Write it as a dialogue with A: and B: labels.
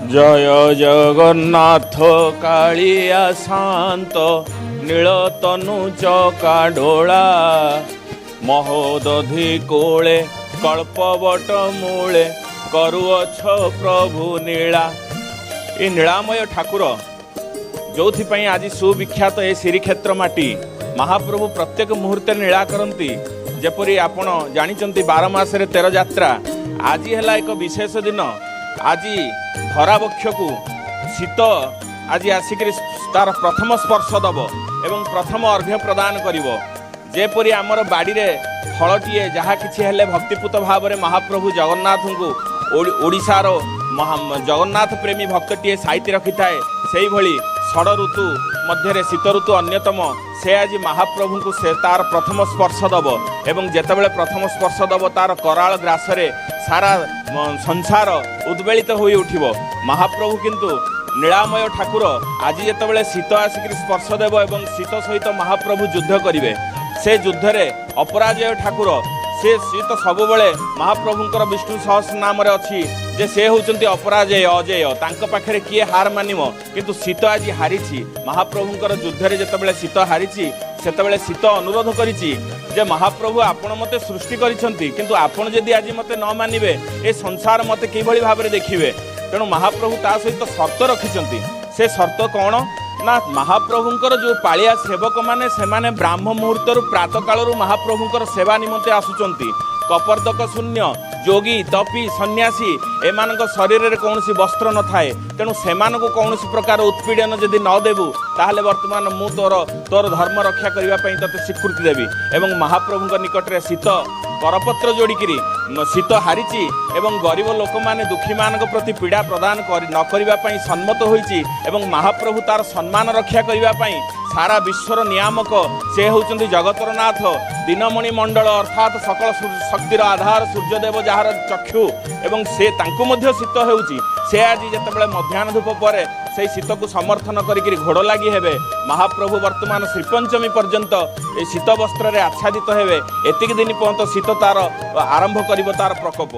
A: जय जगन्नाथ कालिया शांत नीलतनु चका डोला महोदधि कोले कल्पवट मूले करुअछ प्रभु नीला। ये नीलामय ठाकुर जो आज सुविख्यात ए श्रीक्षेत्र माटी महाप्रभु प्रत्येक मुहूर्त नीला करती जेपरी आपण जानी 12 मासरे 13 यात्रा। आज है एक विशेष दिन। आज धरावक्ष को शीत आज आसिक तार प्रथम स्पर्श दब एवं प्रथम अर्घ्य प्रदान करिवो। जेपरी आमर बाड़ी रे फलटीए जहाँ किछि हेले भक्तिपूत भाव में महाप्रभु जगन्नाथ को ओडिशार जगन्नाथ प्रेमी भक्तटीए साइती रखि थाए से भली षड़ ऋतु मध्य शीत ऋतु अन्यतम से आज महाप्रभु को से तार प्रथम स्पर्श दब एवं जेतेबेले प्रथम स्पर्श दब तार कराल ग्रासरे सारा संसार उद्वेलित होई उठिबो। महाप्रभु किंतु नीलामय ठाकुर आज जेतेबेले शीत आसिक स्पर्श देव एवं शीत सहित महाप्रभु युद्ध करिवे। से युद्ध रे अपराजय ठाकुर से शीत सबुबले महाप्रभुंकर विष्णु सहस्र नाम रे अछि जे से होचंती अपराजय अजय तांको पाखरे किए हार मानिमो किंतु शीत आज हारिछि। महाप्रभुंकर युद्ध रे जेतेबेले शीत हारिछि सेतेबेले शीत अनुरोध करिछि जे महाप्रभु आपण मते सृष्टि करिसंती किंतु आपण जदि आज मते न मानिबे ए संसार मते किभଳି भाबरे देखिबे। तेणु महाप्रभु ता सहित शर्त रखिसंती। से शर्त कौन ना महाप्रभुंकर जो पालिया सेवक माने सेमाने ब्राह्म मुहूर्तर प्रातः कालरू महाप्रभुंकर सेवा निमंते आसुचंती। कपर्दक शून्य जोगी तपी सन्यासी एमानक शरीर रे कौनसी वस्त्र न थाए। तेणु सेमानक कौनसी प्रकार उत्पीड़न जदि न देबू ताहले वर्तमान मु तोर धर्म रक्षा करबा पई तते स्वीकृति देबी। एवं महाप्रभुंक निकट रे शीत करपत्र जोड़िकी शीत हारिची एवं गरीब लोक माने दुखी मानक प्रति पीड़ा प्रदान न करबा पई सम्मत होईची। एवं महाप्रभु तार सम्मान रक्षा करबा पई सारा विश्वर नियामक से होउचंती जगतर नाथ दिनमणि मंडल अर्थात सकल शक्तिर आधार सूर्यदेव जार चक्षु एवं से तांको मध्य शीत हेउची। से आज जेतेबेले मध्याह्न धूप पर से शीत को समर्थन करिक घोड़ लगी हेबे। महाप्रभु वर्तमान श्रीपंचमी पर्यंत ए शीत वस्त्र रे आच्छादित हेबे। एतिक दिन पर्यंत शीत तार आरंभ करिवो तार प्रकोप।